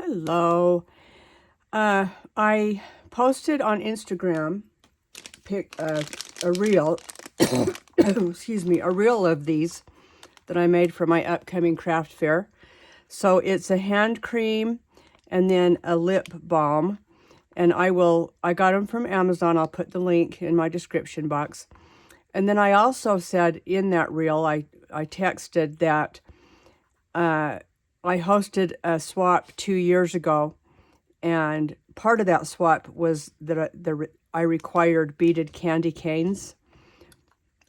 Hello. I posted on Instagram a reel, excuse me, a reel of these that I made for my upcoming craft fair. So it's a hand cream and then a lip balm. And I got them from Amazon. I'll put the link in my description box. And then I also said in that reel, I texted that I hosted a swap 2 years ago, and part of that swap was that I required beaded candy canes.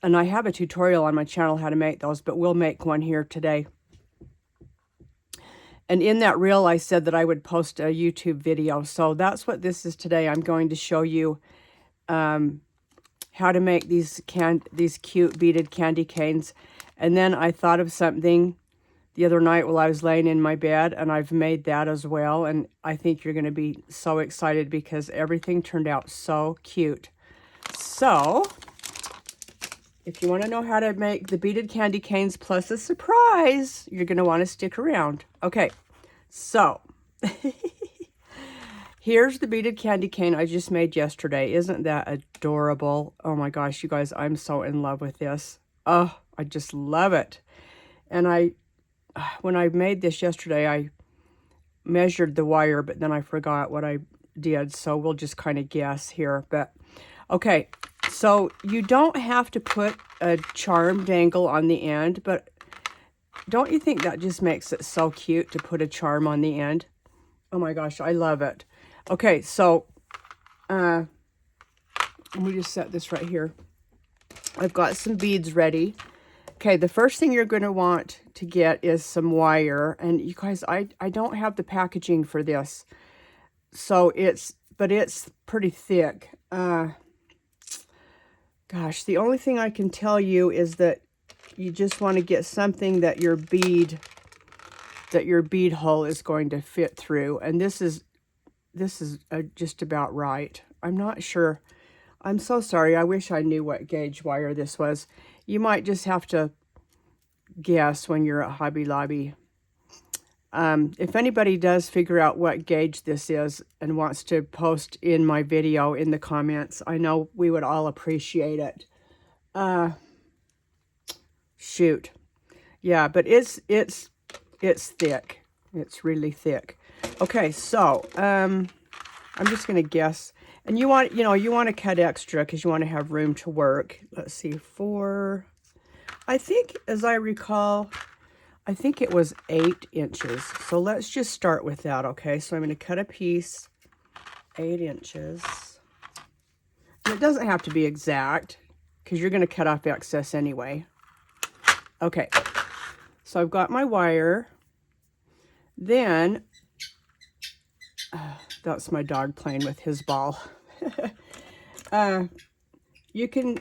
And I have a tutorial on my channel how to make those, but we'll make one here today. And in that reel, I said that I would post a YouTube video. So that's what this is today. I'm going to show you how to make these cute beaded candy canes. And then I thought of something the other night while I was laying in my bed, and I've made that as well. And I think you're going to be so excited because everything turned out so cute. So if you want to know how to make the beaded candy canes plus a surprise, you're going to want to stick around. Okay, so here's the beaded candy cane I just made yesterday. Isn't that adorable? Oh my gosh, you guys, I'm so in love with this. Oh, I just love it. And when I made this yesterday, I measured the wire, but then I forgot what I did. So we'll just kind of guess here. But okay, so you don't have to put a charm dangle on the end, but don't you think that just makes it so cute to put a charm on the end? Oh my gosh, I love it. Okay, so let me just set this right here. I've got some beads ready. Okay, the first thing you're going to want to get is some wire. And you guys, I don't have the packaging for this. So it's pretty thick. Gosh, the only thing I can tell you is that you just want to get something that your bead hole is going to fit through. And this is just about right. I'm not sure. I'm so sorry. I wish I knew what gauge wire this was. You might just have to guess when you're at Hobby Lobby. If anybody does figure out what gauge this is and wants to post in my video in the comments, I know we would all appreciate it. Shoot. Yeah, but it's thick. It's really thick. Okay, so I'm just going to guess. And you want to cut extra because you want to have room to work. Let's see, 4. I think, as I recall, I think it was 8 inches. So let's just start with that, okay? So I'm going to cut a piece, 8 inches. And it doesn't have to be exact because you're going to cut off excess anyway. Okay, so I've got my wire. Then, that's my dog playing with his ball. You can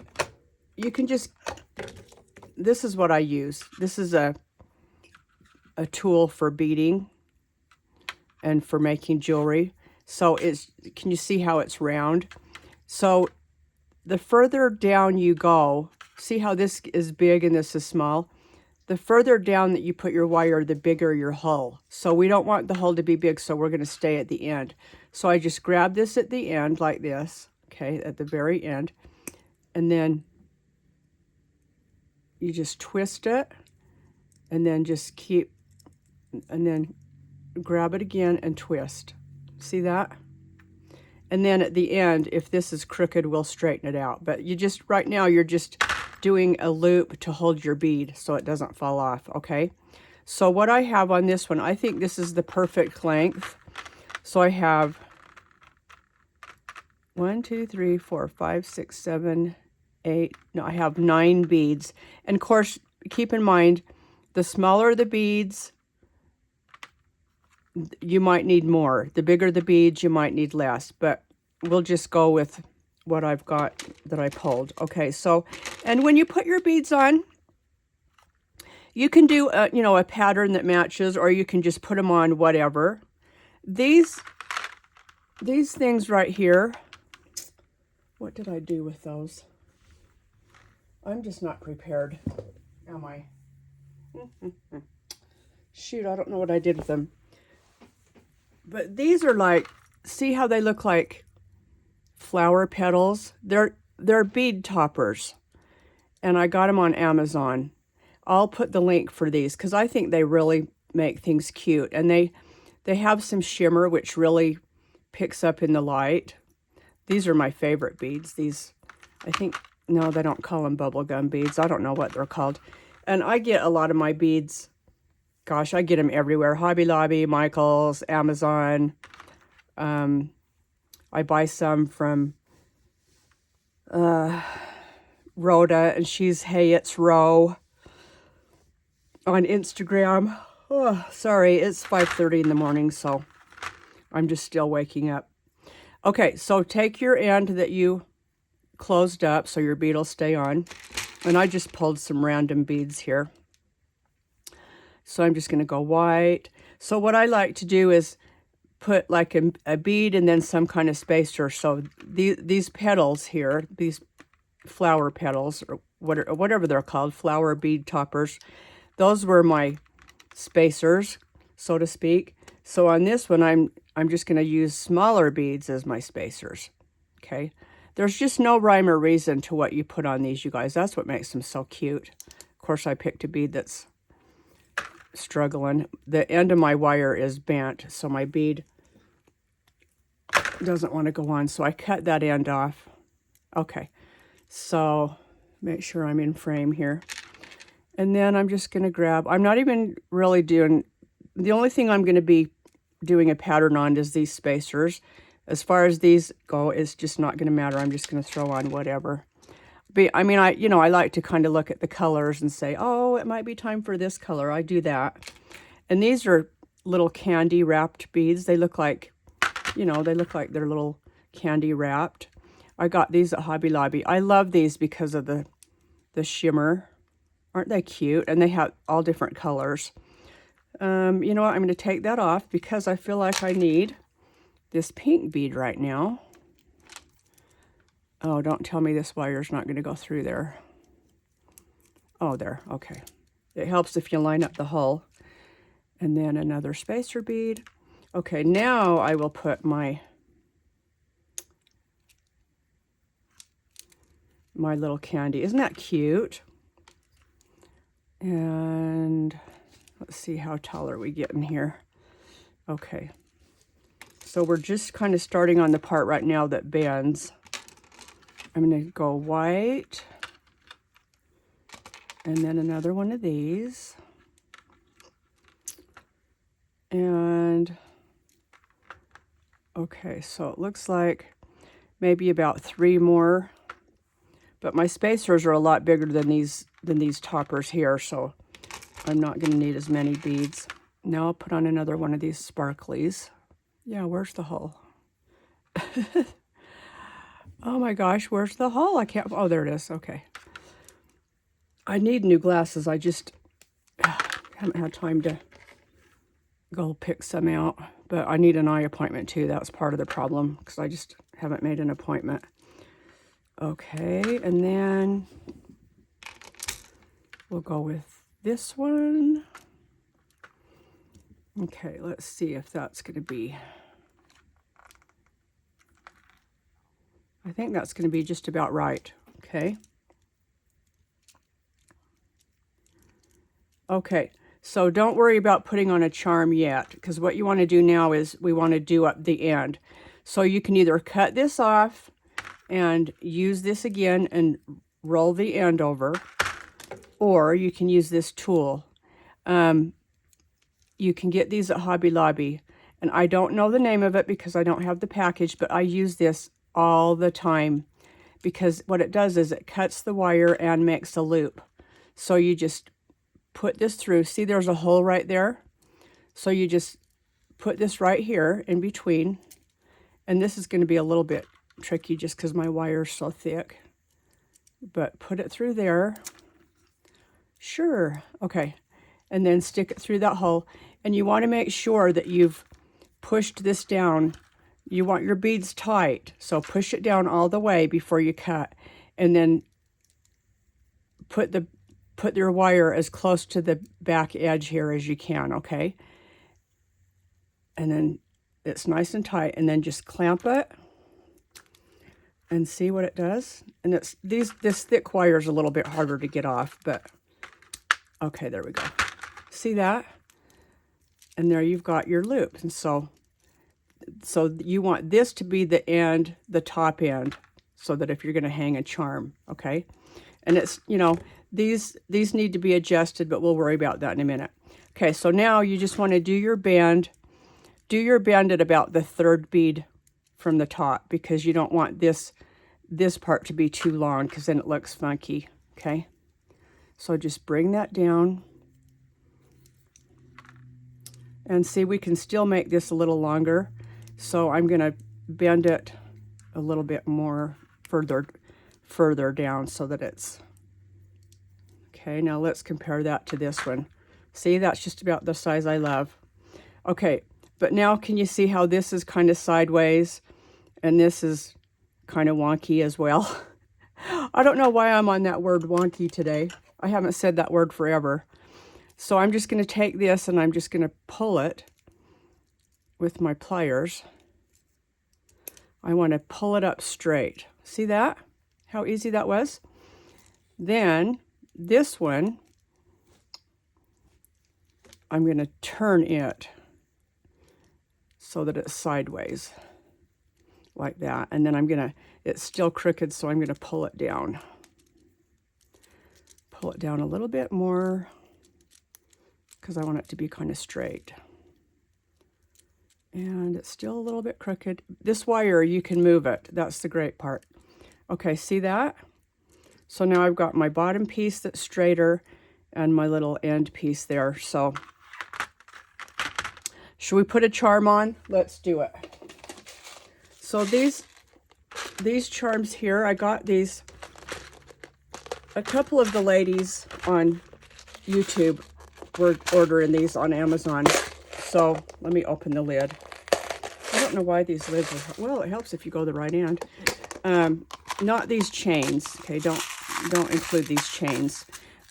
just, this is what I use. This is a tool for beading and for making jewelry. So can you see how it's round? So the further down you go, see how this is big and this is small? The further down that you put your wire, the bigger your hull. So we don't want the hull to be big, so we're going to stay at the end. So I just grab this at the end like this, okay, at the very end. And then you just twist it and then just and then grab it again and twist. See that? And then at the end, if this is crooked, we'll straighten it out. But right now, you're just doing a loop to hold your bead so it doesn't fall off, okay? So what I have on this one, I think this is the perfect length. So I have 1, 2, 3, 4, 5, 6, 7, 8. No, I have 9 beads. And of course, keep in mind, the smaller the beads, you might need more. The bigger the beads, you might need less. But we'll just go with what I've got that I pulled. Okay, so, and when you put your beads on, you can do a pattern that matches, or you can just put them on whatever. These things right here, what did I do with those? I'm just not prepared, am I? Shoot, I don't know what I did with them. But these are like, see how they look like flower petals? They're bead toppers. And I got them on Amazon. I'll put the link for these because I think they really make things cute. And they have some shimmer, which really picks up in the light. These are my favorite beads. These, I think, no, they don't call them bubblegum beads. I don't know what they're called. And I get a lot of my beads, gosh, I get them everywhere. Hobby Lobby, Michael's, Amazon. I buy some from Rhoda, and she's Hey It's Ro on Instagram. Oh, sorry, it's 5:30 in the morning, so I'm just still waking up. Okay, so take your end that you closed up so your bead will stay on. And I just pulled some random beads here. So I'm just going to go white. So what I like to do is put like a bead and then some kind of spacer. So these petals here, these flower petals, or whatever they're called, flower bead toppers, those were my spacers, so to speak. So on this one, I'm just going to use smaller beads as my spacers. Okay. There's just no rhyme or reason to what you put on these, you guys. That's what makes them so cute. Of course, I picked a bead that's struggling. The end of my wire is bent, so my bead doesn't want to go on. So I cut that end off. Okay. So make sure I'm in frame here. And then I'm just going to grab, I'm not even really doing, the only thing I'm going to be doing a pattern on is these spacers. As far as these go, it's just not going to matter. I'm just going to throw on whatever. But I mean, I like to kind of look at the colors and say, oh, it might be time for this color. I do that. And these are little candy wrapped beads. They look like, they look like they're little candy wrapped. I got these at Hobby Lobby. I love these because of the shimmer. Aren't they cute? And they have all different colors. You know what? I'm going to take that off because I feel like I need this pink bead right now. Oh, don't tell me this wire's not going to go through there. Oh, there. Okay. It helps if you line up the hull. And then another spacer bead. Okay, now I will put my little candy. Isn't that cute? And let's see, how tall are we getting here? Okay. So we're just kind of starting on the part right now that bends. I'm going to go white. And then another one of these. And, okay, so it looks like maybe about 3 more. But my spacers are a lot bigger than these toppers here, so I'm not going to need as many beads. Now I'll put on another one of these sparklies. Yeah, where's the hull? Oh my gosh, where's the hull? I can't, oh, there it is, okay. I need new glasses. I just haven't had time to go pick some out. But I need an eye appointment too. That's part of the problem because I just haven't made an appointment. Okay, and then we'll go with this one. Okay, let's see if that's going to be, I think that's going to be just about right. Okay. Okay, so don't worry about putting on a charm yet, because what you want to do now is we want to do up the end. So you can either cut this off and use this again and roll the end over, or you can use this tool. You can get these at Hobby Lobby, and I don't know the name of it because I don't have the package, but I use this all the time because what it does is it cuts the wire and makes a loop. So you just put this through. See, there's a hole right there. So you just put this right here in between, and this is going to be a little bit tricky just because my wire's so thick, but put it through there. Sure. Okay. And then stick it through that hole. And you want to make sure that you've pushed this down. You want your beads tight, so push it down all the way before you cut. And then put your wire as close to the back edge here as you can, okay? And then it's nice and tight, and then just clamp it and see what it does. And it's this thick wire is a little bit harder to get off, but okay, there we go. See that? And there you've got your loop. And so you want this to be the end, the top end, so that if you're going to hang a charm, okay? And it's, you know, these need to be adjusted, but we'll worry about that in a minute. Okay, so now you just want to do your band. Do your band at about the 3rd bead from the top, because you don't want this part to be too long, because then it looks funky, okay? So just bring that down. And see, we can still make this a little longer. So I'm going to bend it a little bit more further down so that it's... Okay, now let's compare that to this one. See, that's just about the size I love. Okay, but now can you see how this is kind of sideways and this is kind of wonky as well? I don't know why I'm on that word wonky today. I haven't said that word forever. So I'm just going to take this and I'm just going to pull it with my pliers. I want to pull it up straight. See that? How easy that was? Then this one, I'm going to turn it so that it's sideways like that. And then I'm going to, it's still crooked, so I'm going to pull it down. Pull it down a little bit more because I want it to be kind of straight. And it's still a little bit crooked. This wire, you can move it. That's the great part. Okay, see that? So now I've got my bottom piece that's straighter and my little end piece there. So should we put a charm on? Let's do it. So these charms here, I got these. A couple of the ladies on YouTube were ordering these on Amazon. So let me open the lid. I don't know why these lids are, well, it helps if you go the right end. Not these chains, okay, don't include these chains.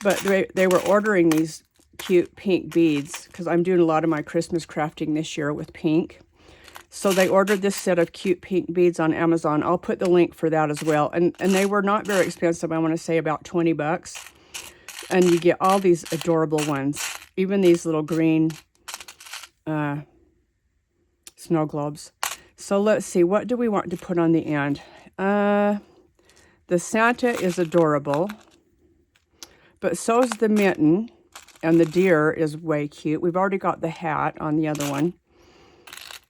But they were ordering these cute pink beads because I'm doing a lot of my Christmas crafting this year with pink. So they ordered this set of cute pink beads on Amazon. I'll put the link for that as well. And they were not very expensive. I want to say about 20 bucks. And you get all these adorable ones. Even these little green snow globes. So let's see, what do we want to put on the end? The Santa is adorable, but so is the mitten, and the deer is way cute. We've already got the hat on the other one.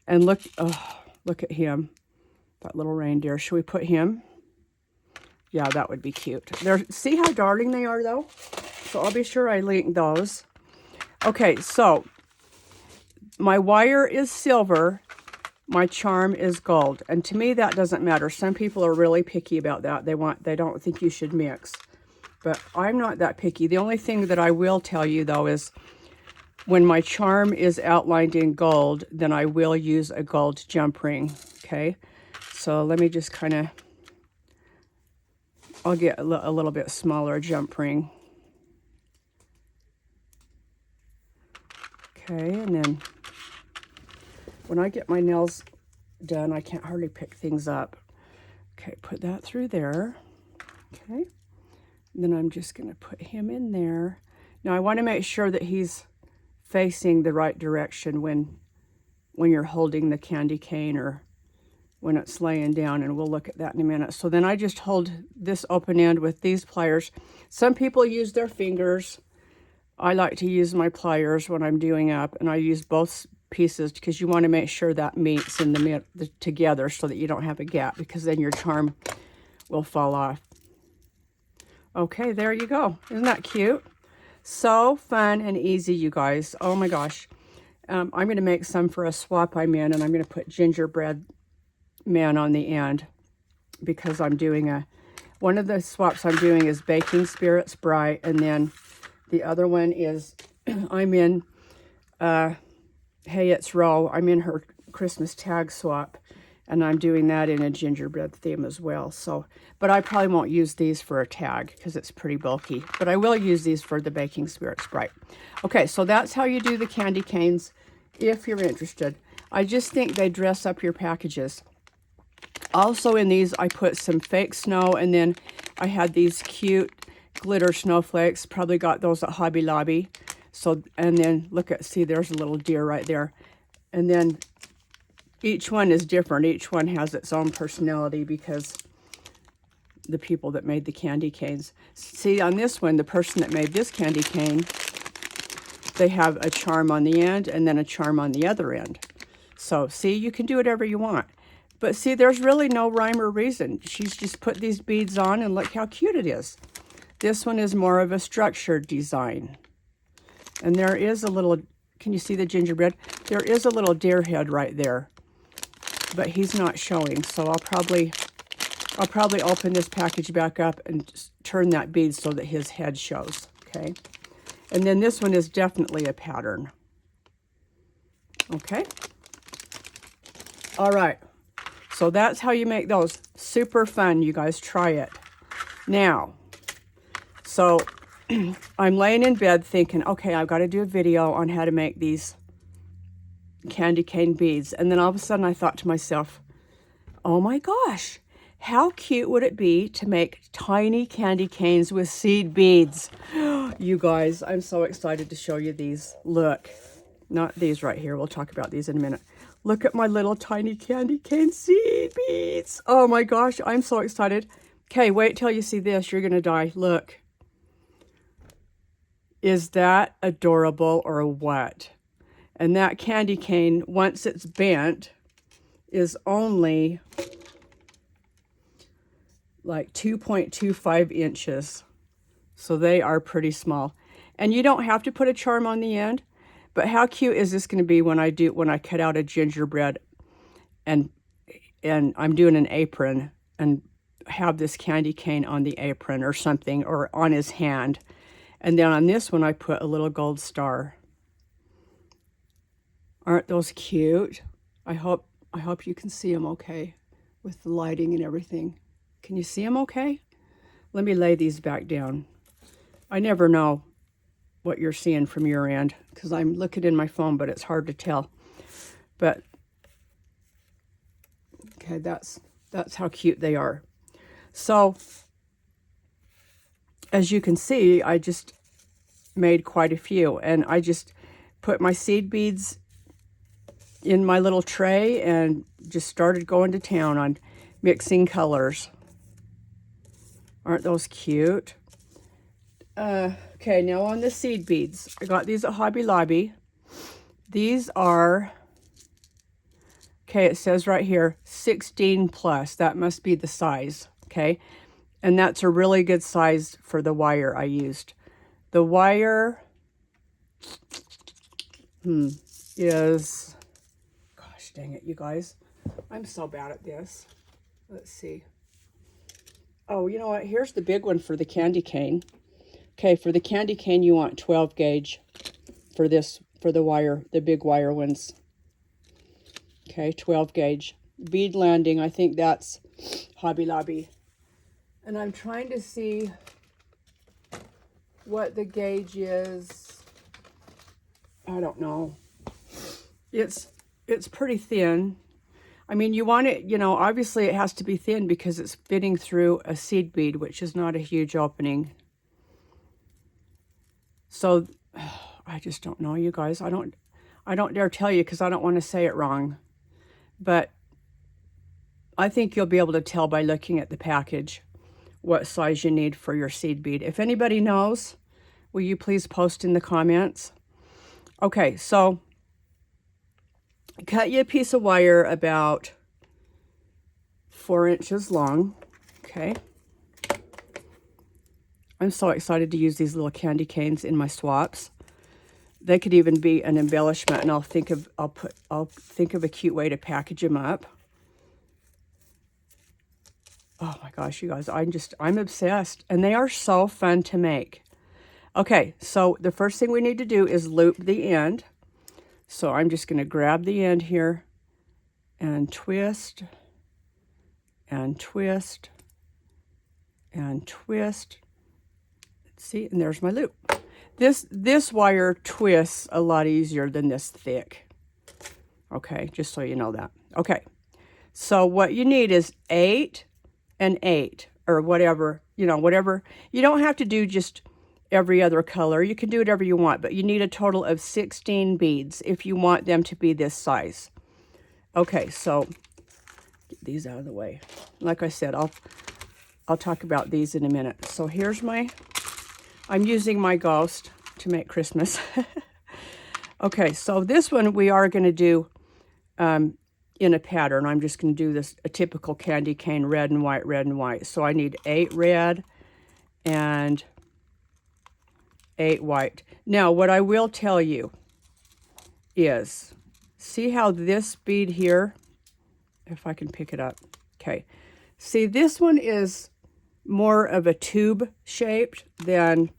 And look, oh, look at him, that little reindeer. Should we put him? Yeah, that would be cute. See how darling they are, though? So I'll be sure I link those. Okay, so my wire is silver. My charm is gold. And to me, that doesn't matter. Some people are really picky about that. They don't think you should mix. But I'm not that picky. The only thing that I will tell you, though, is when my charm is outlined in gold, then I will use a gold jump ring, okay? So let me just kind of, I'll get a little bit smaller jump ring. Okay, and then when I get my nails done, I can't hardly pick things up. Okay, put that through there. Okay, and then I'm just going to put him in there. Now I want to make sure that he's facing the right direction when you're holding the candy cane or when it's laying down, and we'll look at that in a minute. So then I just hold this open end with these pliers. Some people use their fingers. I like to use my pliers when I'm doing up, and I use both pieces because you want to make sure that meets in the together so that you don't have a gap, because then your charm will fall off. Okay, there you go. Isn't that cute? So fun and easy, you guys. Oh my gosh. I'm going to make some for a swap I'm in, and I'm going to put gingerbread man on the end because I'm doing one of the swaps I'm doing is Baking Spirits Bright, and then the other one is I'm in Hey It's Row. I'm in her Christmas tag swap, and I'm doing that in a gingerbread theme as well. So, but I probably won't use these for a tag because it's pretty bulky, but I will use these for the Baking Spirits Bright. Okay, so that's how you do the candy canes if you're interested. I just think they dress up your packages. Also in these, I put some fake snow, and then I had these cute glitter snowflakes. Probably got those at Hobby Lobby. So, and then look at, see, there's a little deer right there. And then each one is different. Each one has its own personality because the people that made the candy canes. See, on this one, the person that made this candy cane, they have a charm on the end and then a charm on the other end. So, see, you can do whatever you want. But see, there's really no rhyme or reason. She's just put these beads on, and look how cute it is. This one is more of a structured design. And there is a little, can you see the gingerbread? There is a little deer head right there, but he's not showing. So I'll probably open this package back up and just turn that bead so that his head shows, okay? And then this one is definitely a pattern. Okay? All right. So that's how you make those. Super fun, you guys. Try it. Now, so I'm laying in bed thinking, okay, I've got to do a video on how to make these candy cane beads. And then all of a sudden I thought to myself, oh my gosh, how cute would it be to make tiny candy canes with seed beads? You guys, I'm so excited to show you these. Look, not these right here. We'll talk about these in a minute. Look at my little tiny candy cane seed beads. Oh my gosh, I'm so excited. Okay, wait till you see this. You're going to die. Look. Is that adorable or what? And that candy cane, once it's bent, is only like 2.25 inches. So they are pretty small. And you don't have to put a charm on the end. But how cute is this going to be when I cut out a gingerbread and I'm doing an apron and have this candy cane on the apron or something, or on his hand. And then on this one I put a little gold star. Aren't those cute? I hope you can see them okay with the lighting and everything. Can you see them okay? Let me lay these back down. I never know what you're seeing from your end because I'm looking in my phone, but it's hard to tell. But okay, that's how cute they are. So as you can see, I just made quite a few, and I just put my seed beads in my little tray and just started going to town on mixing colors. Aren't those cute? Okay, now on the seed beads. I got these at Hobby Lobby. These are, okay, it says right here, 16 plus. That must be the size, okay? And that's a really good size for the wire I used. The wire is, gosh dang it, you guys. I'm so bad at this. Let's see. Oh, you know what? Here's the big one for the candy cane. Okay, for the candy cane, you want 12 gauge for this, for the wire, the big wire ones. Okay, 12 gauge. Bead landing, I think that's Hobby Lobby. And I'm trying to see what the gauge is. I don't know. It's pretty thin. I mean, you want it, you know, obviously it has to be thin because it's fitting through a seed bead, which is not a huge opening. So I just don't know, you guys. I don't dare tell you because I don't want to say it wrong. But I think you'll be able to tell by looking at the package what size you need for your seed bead. If anybody knows, will you please post in the comments? Okay, so cut you a piece of wire about 4 inches long. Okay. I'm so excited to use these little candy canes in my swaps. They could even be an embellishment, and I'll think of a cute way to package them up. Oh my gosh, you guys, I'm obsessed, and they are so fun to make. Okay, so the first thing we need to do is loop the end. So I'm just going to grab the end here and twist and twist and twist. See, and there's my loop. This wire twists a lot easier than this thick. Okay, just so you know that. Okay, so what you need is 8 and 8, or whatever, whatever. You don't have to do just every other color. You can do whatever you want, but you need a total of 16 beads if you want them to be this size. Okay, so get these out of the way. Like I said, I'll talk about these in a minute. So here's I'm using my ghost to make Christmas. Okay, so this one we are going to do in a pattern. I'm just going to do a typical candy cane, red and white, red and white. So I need 8 red and 8 white. Now, what I will tell you is, see how this bead here, if I can pick it up. Okay, see, this one is more of a tube shaped than,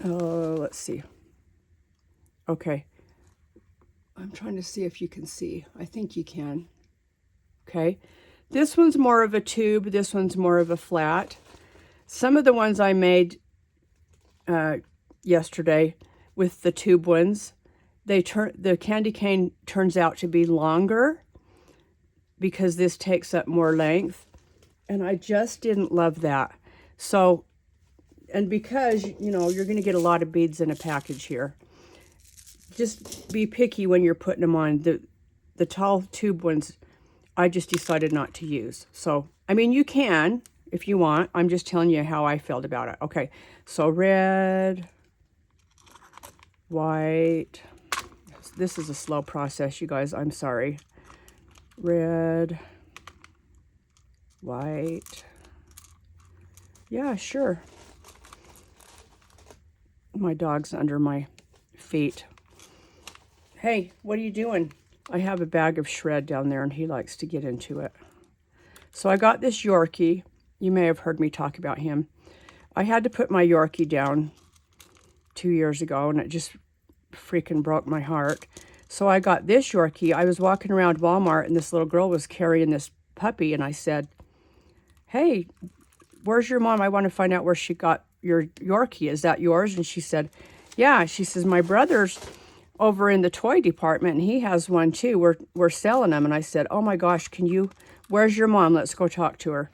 let's see. Okay, I'm trying to see if you can see. I think you can. Okay, this one's more of a tube, this one's more of a flat. Some of the ones I made yesterday with the tube ones, the candy cane turns out to be longer because this takes up more length, and I just didn't love that. So, and because, you're going to get a lot of beads in a package here, just be picky when you're putting them on. The tall tube ones, I just decided not to use. So, I mean, you can if you want. I'm just telling you how I felt about it. Okay, so red, white. This is a slow process, you guys. I'm sorry. Red, white. Yeah, sure. My dog's under my feet. Hey, what are you doing? I have a bag of shred down there, and he likes to get into it. So I got this Yorkie. You may have heard me talk about him. I had to put my Yorkie down 2 years ago, and it just freaking broke my heart. So I got this Yorkie. I was walking around Walmart, and this little girl was carrying this puppy, and I said, hey, where's your mom? I want to find out where she got your Yorkie. Is that yours? And she said, yeah. She says, my brother's over in the toy department, and he has one too. We're selling them. And I said, oh my gosh, where's your mom? Let's go talk to her.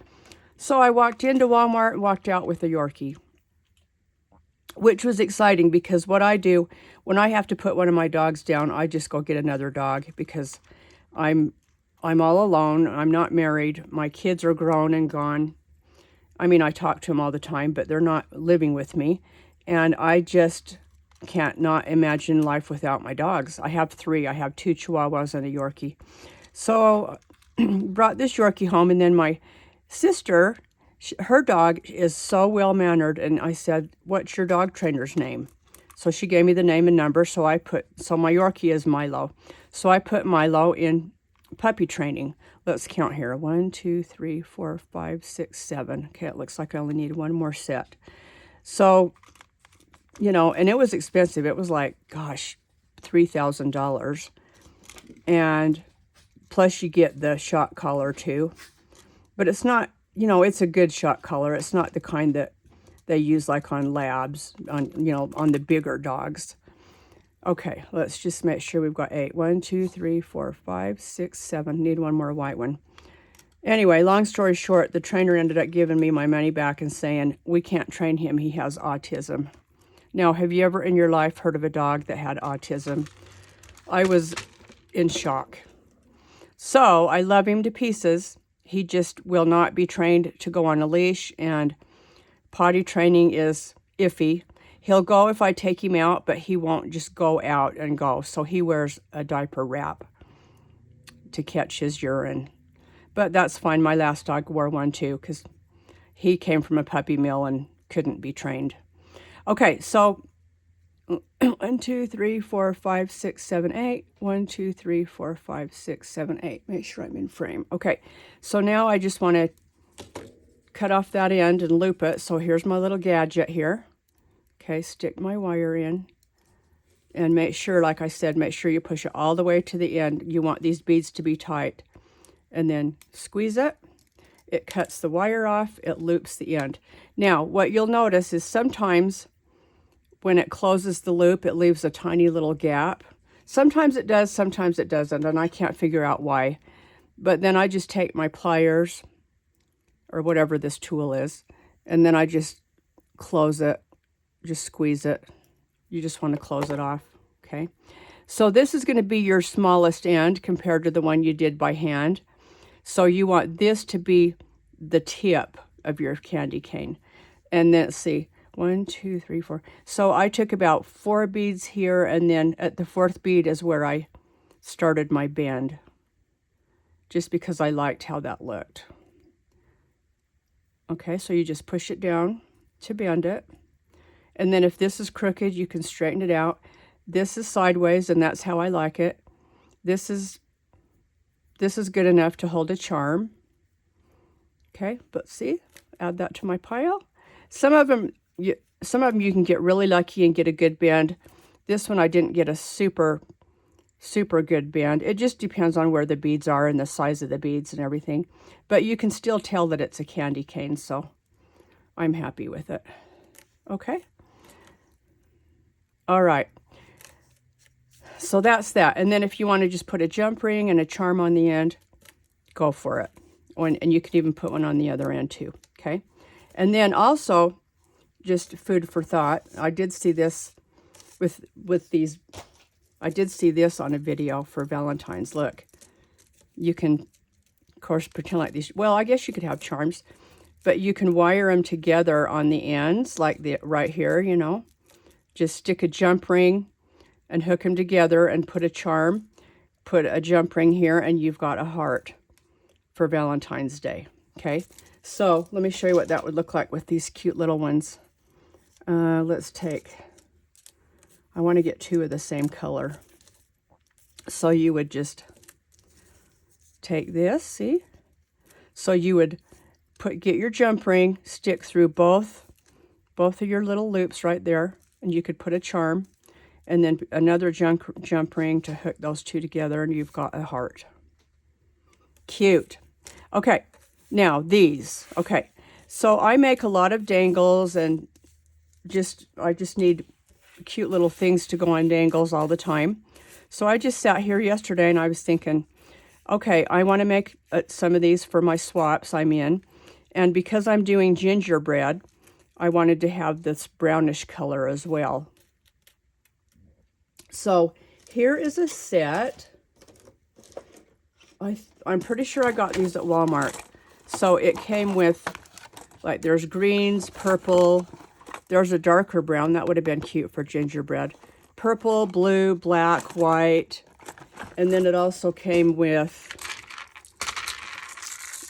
So I walked into Walmart and walked out with a Yorkie, which was exciting because what I do when I have to put one of my dogs down, I just go get another dog because I'm all alone. I'm not married. My kids are grown and gone. I mean, I talk to them all the time, but they're not living with me. And I just can't not imagine life without my dogs. I have 3. I have 2 Chihuahuas and a Yorkie. So brought this Yorkie home, and then my sister, her dog is so well-mannered, and I said, what's your dog trainer's name? So she gave me the name and number, so my Yorkie is Milo. So I put Milo in puppy training. Let's count here. 1, 2, 3, 4, 5, 6, 7. Okay, it looks like I only need one more set. So, and it was expensive. It was like, gosh, $3,000. And plus you get the shock collar too. But it's not, it's a good shock collar. It's not the kind that they use like on labs, on the bigger dogs. Okay, let's just make sure we've got 8. 1, 2, 3, 4, 5, 6, 7. Need one more white one. Anyway, long story short, the trainer ended up giving me my money back and saying, we can't train him. He has autism. Now, have you ever in your life heard of a dog that had autism? I was in shock. So I love him to pieces. He just will not be trained to go on a leash, and potty training is iffy. He'll go if I take him out, but he won't just go out and go. So he wears a diaper wrap to catch his urine. But that's fine. My last dog wore one too because he came from a puppy mill and couldn't be trained. Okay, so 1, 2, 3, 4, 5, 6, 7, 8. 1, 2, 3, 4, 5, 6, 7, 8. Make sure I'm in frame. Okay, so now I just want to cut off that end and loop it. So here's my little gadget here. Okay, stick my wire in. And make sure, like I said, make sure you push it all the way to the end. You want these beads to be tight. And then squeeze it. It cuts the wire off. It loops the end. Now, what you'll notice is sometimes when it closes the loop, it leaves a tiny little gap. Sometimes it does, sometimes it doesn't, and I can't figure out why. But then I just take my pliers, or whatever this tool is, and then I just close it, just squeeze it. You just want to close it off, okay? So this is going to be your smallest end compared to the one you did by hand. So you want this to be the tip of your candy cane. And then let's see, 1, 2, 3, 4. So I took about 4 beads here, and then at the 4th bead is where I started my bend, just because I liked how that looked. Okay, so you just push it down to bend it. And then if this is crooked, you can straighten it out. This is sideways, and that's how I like it. This is good enough to hold a charm. Okay, but see, add that to my pile. Some of them you can get really lucky and get a good bend. This one I didn't get a super good bend. It just depends on where the beads are and the size of the beads and everything. But you can still tell that it's a candy cane, so I'm happy with it. Okay. All right. So that's that. And then if you want to just put a jump ring and a charm on the end, go for it. And you can even put one on the other end too, okay? And then also, just food for thought, I did see this with these, I did see this on a video for Valentine's. Look, you can, of course, pretend like these, well, I guess you could have charms, but you can wire them together on the ends, like right here, you know. Just stick a jump ring and hook them together and put a charm, put a jump ring here, and you've got a heart for Valentine's Day, okay? So let me show you what that would look like with these cute little ones. Let's take, I want to get 2 of the same color. So you would just take this, see? So you would get your jump ring, stick through both of your little loops right there, and you could put a charm, and then another jump ring to hook those 2 together, and you've got a heart. Cute. Okay, now these. Okay, so I make a lot of dangles, and I just need cute little things to go on dangles all the time. So I just sat here yesterday, and I was thinking, okay, I want to make some of these for my swaps I'm in, and because I'm doing gingerbread, I wanted to have this brownish color as well. So here is a set. I'm pretty sure I got these at Walmart. So it came with, like, there's greens, purple, there's a darker brown. That would have been cute for gingerbread. Purple, blue, black, white. And then it also came with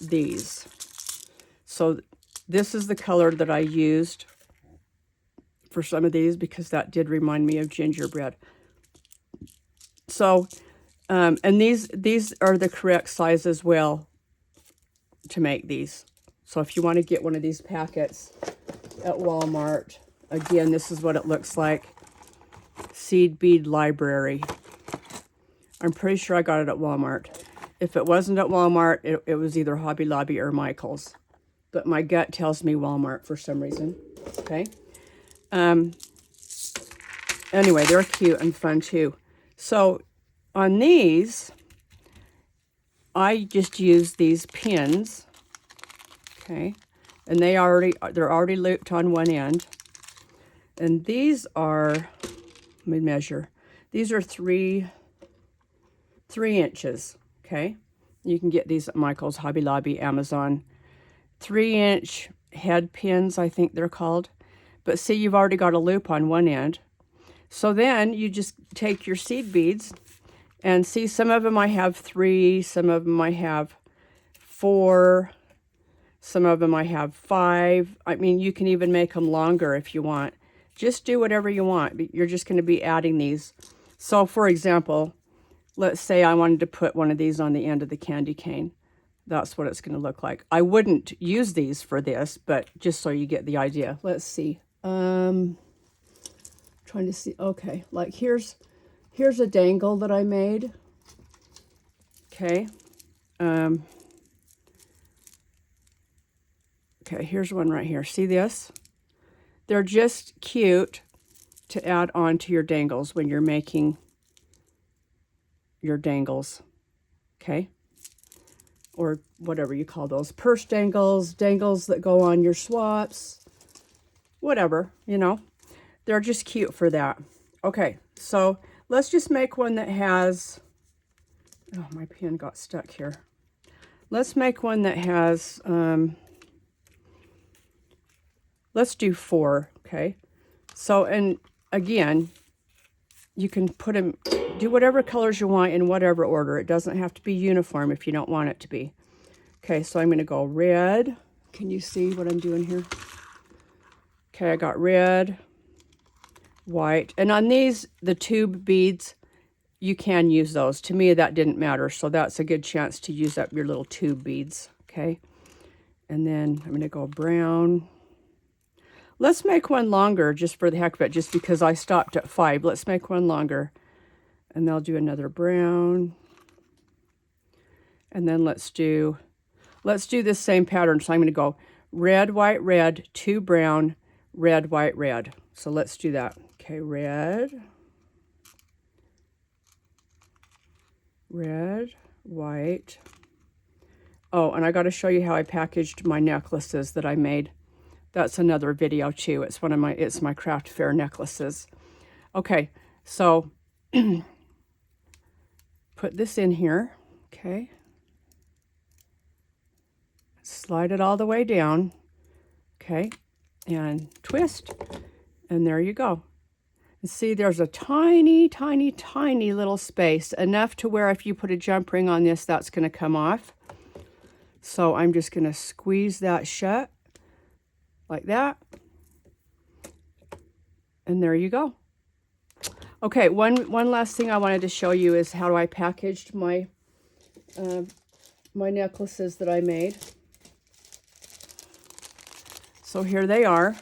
these. So this is the color that I used for some of these, because that did remind me of gingerbread. So, and these are the correct size as well to make these. So if you want to get one of these packets at Walmart, again, this is what it looks like. Seed Bead Library. I'm pretty sure I got it at Walmart. If it wasn't at Walmart, it was either Hobby Lobby or Michael's. But my gut tells me Walmart for some reason. Okay. Anyway, they're cute and fun too. So on these, I just use these pins. Okay. And they're already looped on one end. And these are, let me measure. These are 3 inches. Okay. You can get these at Michael's, Hobby Lobby, Amazon. 3-inch head pins, I think they're called. But see, you've already got a loop on one end. So then you just take your seed beads, and see, some of them I have 3, some of them I have 4, some of them I have 5. I mean, you can even make them longer if you want. Just do whatever you want. You're just going to be adding these. So for example, let's say I wanted to put one of these on the end of the candy cane. That's what it's going to look like. I wouldn't use these for this, but just so you get the idea. Let's see. Trying to see. Okay, like here's a dangle that I made. Okay. Okay, here's one right here. See this? They're just cute to add on to your dangles when you're making your dangles, okay? Or whatever you call those, purse dangles, dangles that go on your swaps, whatever, you know. They're just cute for that. Okay, so let's just make one that has, oh, my pen got stuck here. Let's make one that has, let's do 4, okay? So, and again, you can put them, do whatever colors you want in whatever order. It doesn't have to be uniform if you don't want it to be. Okay, so I'm going to go red. Can you see what I'm doing here? Okay, I got red, white. And on these, the tube beads, you can use those. To me, that didn't matter, so that's a good chance to use up your little tube beads, okay? And then I'm going to go brown. Let's make one longer just for the heck of it, just because I stopped at 5. Let's make one longer. And then I'll do another brown. And then let's do this same pattern. So I'm going to go red, white, red, 2 brown, red, white, red. So let's do that. Okay, red, red, white. Oh, and I got to show you how I packaged my necklaces that I made. That's another video too. It's my craft fair necklaces. Okay, so put this in here, okay. Slide it all the way down, okay, and twist, and there you go. And see, there's a tiny, tiny, tiny little space, enough to where if you put a jump ring on this, that's going to come off. So I'm just going to squeeze that shut, like that. And there you go. Okay, one last thing I wanted to show you is how I packaged my my necklaces that I made. So here they are.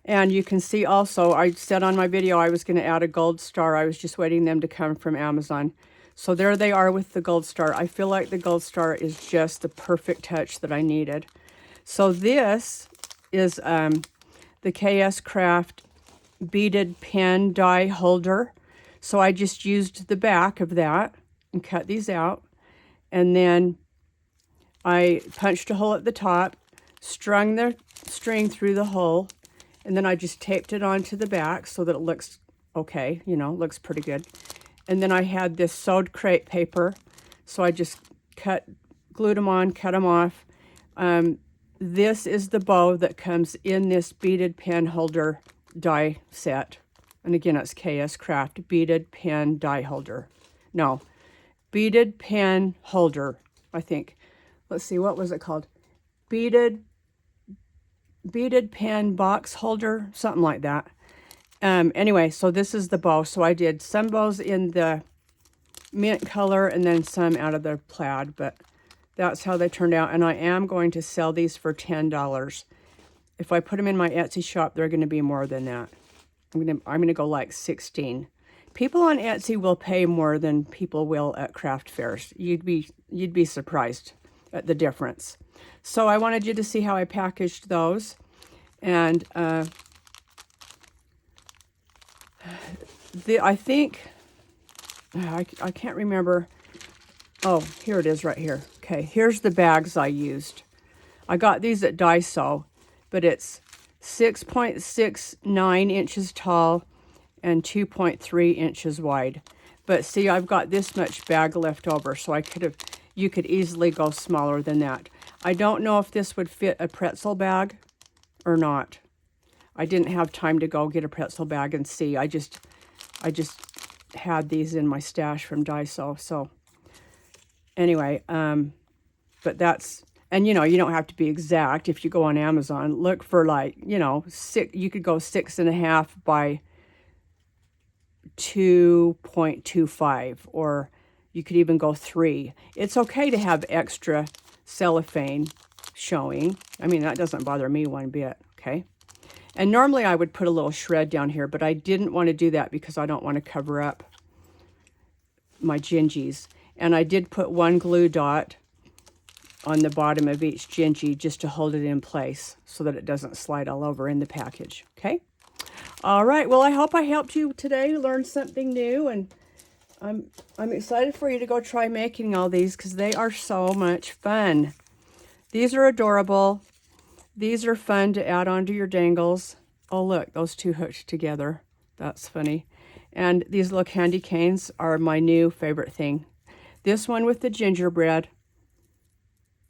And you can see also, I said on my video I was going to add a gold star. I was just waiting them to come from Amazon. So there they are with the gold star. I feel like the gold star is just the perfect touch that I needed. So this is the KS Craft beaded pen die holder. So I just used the back of that and cut these out. And then I punched a hole at the top, strung the string through the hole, and then I just taped it onto the back so that it looks okay, you know, looks pretty good. And then I had this sewed crepe paper, so I just glued them on, cut them off. This is the bow that comes in this beaded pen holder die set. And again, it's KS Craft beaded pen die holder. No, beaded pen holder, I think. Let's see, what was it called? Beaded pen box holder, something like that. Anyway, so this is the bow. So I did some bows in the mint color and then some out of the plaid, but that's how they turned out. And I am going to sell these for $10. If I put them in my Etsy shop, they're going to be more than that. I'm going to go like 16. People on Etsy will pay more than people will at craft fairs. You'd be surprised at the difference. So I wanted you to see how I packaged those. And I think, I can't remember. Oh, here it is right here. Okay, here's the bags I used. I got these at Daiso, but it's 6.69 inches tall and 2.3 inches wide. But see, I've got this much bag left over, so you could easily go smaller than that. I don't know if this would fit a pretzel bag or not. I didn't have time to go get a pretzel bag and see. I just had these in my stash from Daiso. So anyway, but that's, and you know, you don't have to be exact. If you go on Amazon, look for like, you know, you could go 6.5 by 2.25, or you could even go 3. It's okay to have extra cellophane showing. I mean, that doesn't bother me one bit, okay? And normally I would put a little shred down here, but I didn't want to do that because I don't want to cover up my gingies. And I did put one glue dot on the bottom of each gingy just to hold it in place so that it doesn't slide all over in the package, okay? All right, well, I hope I helped you today, learn something new, and I'm excited for you to go try making all these because they are so much fun. These are adorable. These are fun to add onto your dangles. Oh, look, those two hooked together. That's funny. And these little candy canes are my new favorite thing. This one with the gingerbread.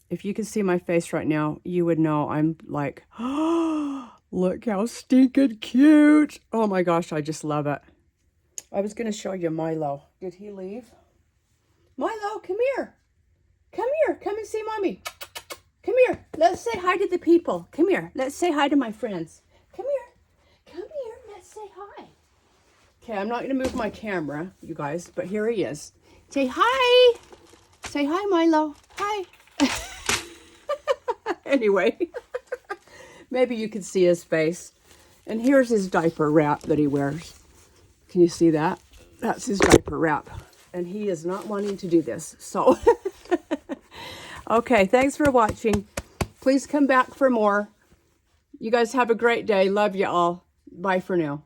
If you could see my face right now, you would know I'm like, oh, look how stinking cute. Oh my gosh, I just love it. I was going to show you Milo. Did he leave? Milo, come here. Come here. Come and see Mommy. Come here. Let's say hi to the people. Come here. Let's say hi to my friends. Come here. Come here. Let's say hi. Okay, I'm not going to move my camera, you guys, but here he is. Say hi. Say hi, Milo. Hi. Anyway, maybe you could see his face. And here's his diaper wrap that he wears. Can you see that? That's his diaper wrap. And he is not wanting to do this. So, okay, thanks for watching. Please come back for more. You guys have a great day. Love you all. Bye for now.